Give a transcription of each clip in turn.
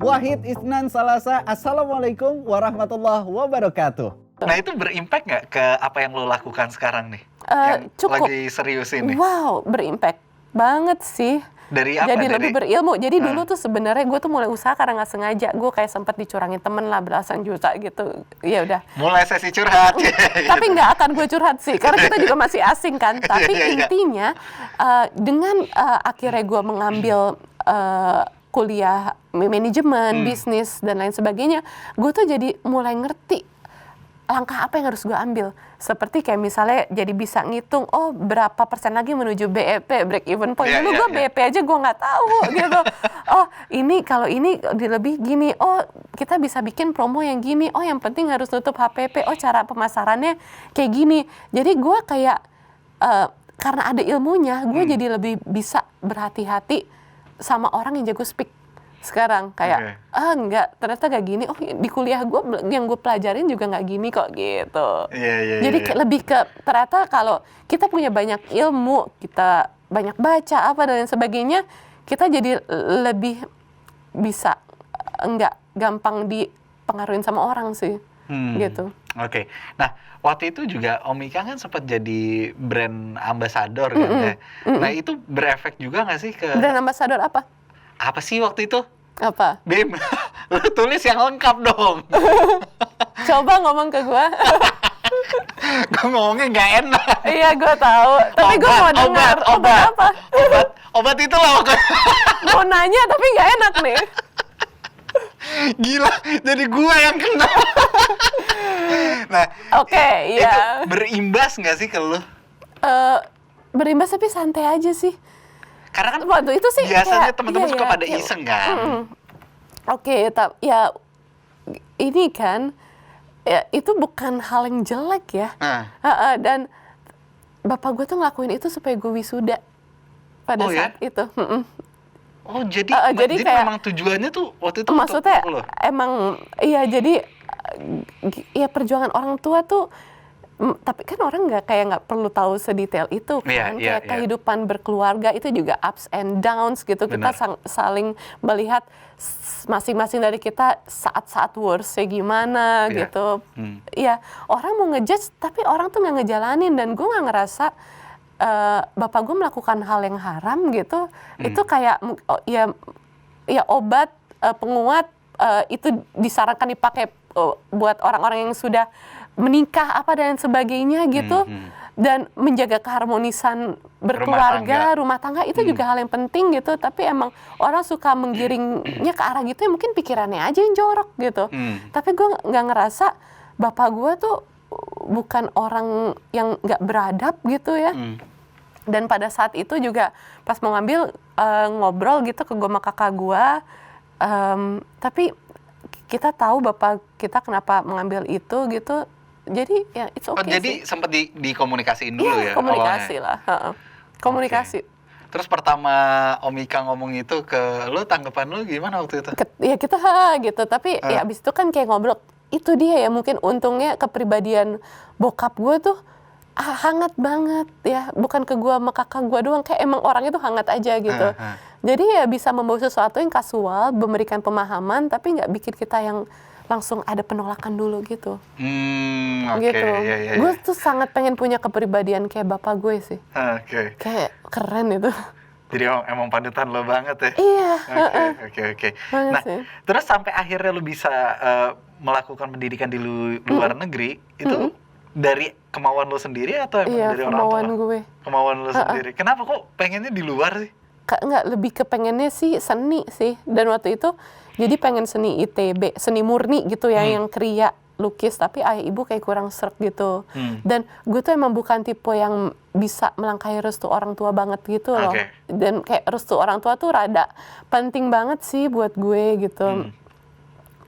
Wahid, Isnan, Salasa. Assalamualaikum warahmatullahi wabarakatuh. Nah itu berimpact nggak ke apa yang lo lakukan sekarang nih? Yang Cukup. lagi serius ini? Wow, berimpact banget sih. Dari apa? Jadi lebih berilmu. Jadi Ah. dulu tuh sebenarnya gue tuh mulai usaha karena nggak sengaja. Gue kayak sempat dicurangin temen lah belasan juta gitu. Ya udah. Mulai sesi curhat. Tapi nggak akan gue curhat sih, karena kita juga masih asing kan. Tapi intinya dengan akhirnya gue mengambil kuliah manajemen, bisnis dan lain sebagainya, gue tuh jadi mulai ngerti langkah apa yang harus gue ambil. Seperti kayak misalnya jadi bisa ngitung, oh berapa persen lagi menuju BEP, break even point. Dulu gue BEP aja gue nggak tahu gitu. Oh ini kalau ini lebih gini, oh kita bisa bikin promo yang gini, oh yang penting harus tutup HPP, oh cara pemasarannya kayak gini. Jadi gue kayak, karena ada ilmunya, gue jadi lebih bisa berhati-hati sama orang yang jago speak. Sekarang kayak enggak, ternyata gak gini. Oh di kuliah gue yang gue pelajarin juga nggak gini kok gitu. Jadi lebih ke ternyata kalau kita punya banyak ilmu, kita banyak baca apa dan lain sebagainya, kita jadi lebih bisa enggak gampang dipengaruhin sama orang sih gitu. Oke. Nah waktu itu juga Om Ika kan sempat jadi brand ambassador kan ya. Nah itu berefek juga nggak sih ke brand ambassador apa? Apa sih waktu itu? Apa? Bim, lu tulis yang lengkap dong. Coba ngomong ke gue. Gue ngomongnya nggak enak. Iya, gue tahu. Tapi gue mau dengar. Obat apa? Obat itu loh. Mau nanya tapi nggak enak nih. Gila, jadi gue yang kena. Nah, Oke, iya. Itu berimbas nggak sih ke lu? Berimbas tapi santai aja sih. Karena kan waktu itu sih biasanya teman-teman suka pada kayak, iseng kan. Oke, ya ini kan ya, itu bukan hal yang jelek ya. Dan bapak gue tuh ngelakuin itu supaya gue wisuda pada saat itu. Oh jadi kayak, memang tujuannya tuh waktu itu maksudnya untuk lo? Emang iya, jadi ya perjuangan orang tua tuh. Tapi kan orang nggak perlu tahu sedetail itu kan. Kayak kehidupan berkeluarga itu juga ups and downs gitu. Benar. Kita saling melihat masing-masing dari kita saat-saat worst-nya gimana gitu. Ya orang mau ngejudge tapi orang tuh nggak ngejalanin, dan gue nggak ngerasa bapak gue melakukan hal yang haram gitu. Itu kayak ya obat penguat itu disarankan dipakai buat orang-orang yang sudah menikah apa dan sebagainya gitu, dan menjaga keharmonisan berkeluarga, rumah tangga itu juga hal yang penting gitu. Tapi emang orang suka menggiringnya ke arah gitu ya, mungkin pikirannya aja yang jorok gitu. Tapi gue nggak ngerasa bapak gue tuh bukan orang yang nggak beradab gitu ya. Dan pada saat itu juga pas mau ngambil ngobrol gitu ke gue sama kakak gue, tapi kita tahu bapak kita kenapa mengambil itu gitu. Jadi ya it's okay. Jadi sempat dikomunikasiin dulu ya? Komunikasi lah. Komunikasi. Terus pertama Om Ika ngomong itu ke lu, tanggapan lu gimana waktu itu? Ya kita gitu, tapi ya abis itu kan kayak ngobrol. Itu dia ya, mungkin untungnya kepribadian bokap gue tuh hangat banget ya. Bukan ke gue sama kakak gue doang, kayak emang orangnya tuh hangat aja gitu. Jadi ya bisa membawa sesuatu yang kasual, memberikan pemahaman, tapi nggak bikin kita yang langsung ada penolakan dulu gitu. Gitu. Gue tuh sangat pengen punya kepribadian kayak bapak gue sih. Kayak keren itu. Jadi emang panutan lo banget ya? Iya. Oke. Nah, terus sampai akhirnya lo bisa melakukan pendidikan di luar negeri, itu dari kemauan lo sendiri atau emang dari orang tua? Kemauan gue. Kemauan lo sendiri. Kenapa kok pengennya di luar sih? Enggak, lebih ke pengennya sih seni sih. Dan waktu itu jadi pengen seni ITB, seni murni gitu ya, yang kriya, lukis, tapi ayah ibu kayak kurang sreg gitu. Dan gue tuh emang bukan tipe yang bisa melangkahi restu orang tua banget gitu loh. Dan kayak restu orang tua tuh rada penting banget sih buat gue gitu.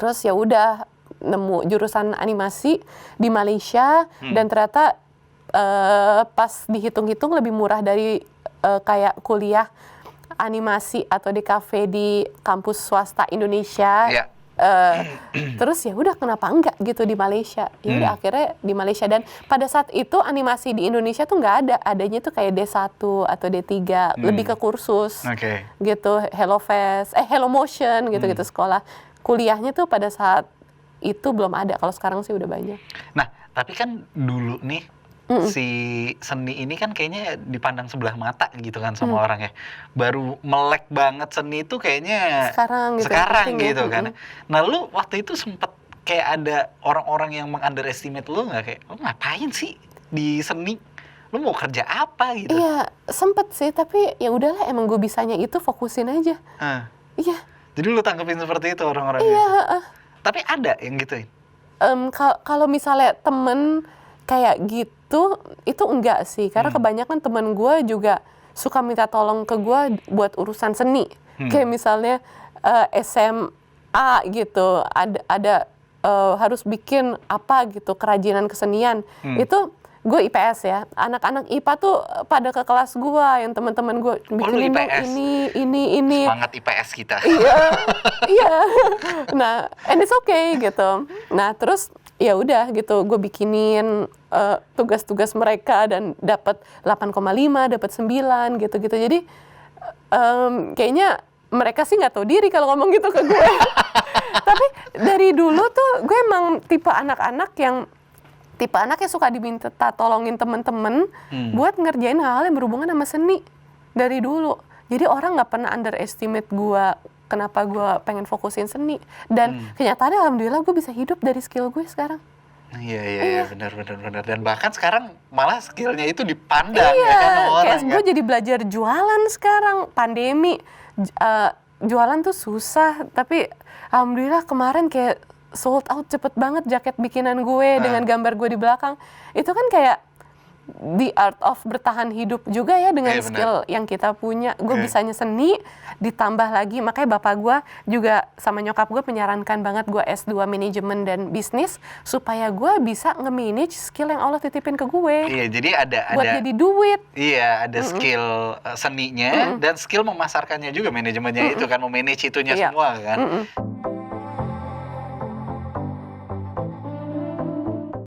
Terus ya udah nemu jurusan animasi di Malaysia, dan ternyata pas dihitung-hitung lebih murah dari kayak kuliah animasi atau di kafe di kampus swasta Indonesia. Terus ya udah kenapa enggak gitu di Malaysia. Ya udah akhirnya di Malaysia, dan pada saat itu animasi di Indonesia tuh nggak ada. Adanya tuh kayak D1 atau D3, lebih ke kursus. Gitu, Hello Fest, Hello Motion gitu-gitu sekolah. Kuliahnya tuh pada saat itu belum ada. Kalau sekarang sih udah banyak. Nah, tapi kan dulu nih si seni ini kan kayaknya dipandang sebelah mata gitu kan sama orang ya. Baru melek banget seni itu kayaknya sekarang gitu kan. Nah, lu waktu itu sempet kayak ada orang-orang yang meng-underestimate lu nggak, kayak lu ngapain sih di seni? Lu mau kerja apa gitu? Iya, sempet sih, tapi ya udahlah, emang gue bisanya itu, fokusin aja. Iya. Jadi lu tanggepin seperti itu orang-orang? Iya. Tapi ada yang gituin? Kalau misalnya temen kayak gitu, itu enggak sih. Karena kebanyakan temen gue juga suka minta tolong ke gue buat urusan seni. Kayak misalnya SMA gitu, ada harus bikin apa gitu, kerajinan kesenian. Itu gue IPS ya, anak-anak IPA tuh pada ke kelas gue, yang teman-teman gue bikinin dong ini. Semangat IPS kita. Iya. Nah, and it's okay gitu. Nah, terus ya udah gitu, gue bikinin tugas-tugas mereka dan dapat 8,5, dapat 9 gitu-gitu. Jadi kayaknya mereka sih nggak tahu diri kalau ngomong gitu ke gue. Tapi dari dulu tuh gue emang tipe anak yang suka diminta tolongin temen-temen buat ngerjain hal-hal yang berhubungan sama seni dari dulu. Jadi orang nggak pernah underestimate gue kenapa gue pengen fokusin seni. Dan kenyataannya alhamdulillah gue bisa hidup dari skill gue sekarang. Iya, benar. Dan bahkan sekarang malah skillnya itu dipandang ya kan orang. Kayak gue jadi belajar jualan sekarang, pandemi. Jualan tuh susah, tapi alhamdulillah kemarin kayak sold out cepet banget jaket bikinan gue dengan gambar gue di belakang. Itu kan kayak the art of bertahan hidup juga ya dengan skill yang kita punya. Gue bisanya seni, ditambah lagi, makanya bapak gue juga sama nyokap gue menyarankan banget gue S2 manajemen dan bisnis supaya gue bisa nge-manage skill yang Allah titipin ke gue. Iya, jadi ada buat jadi duit. Iya, ada skill seninya dan skill memasarkannya juga, manajemennya itu kan, memanage itunya semua kan.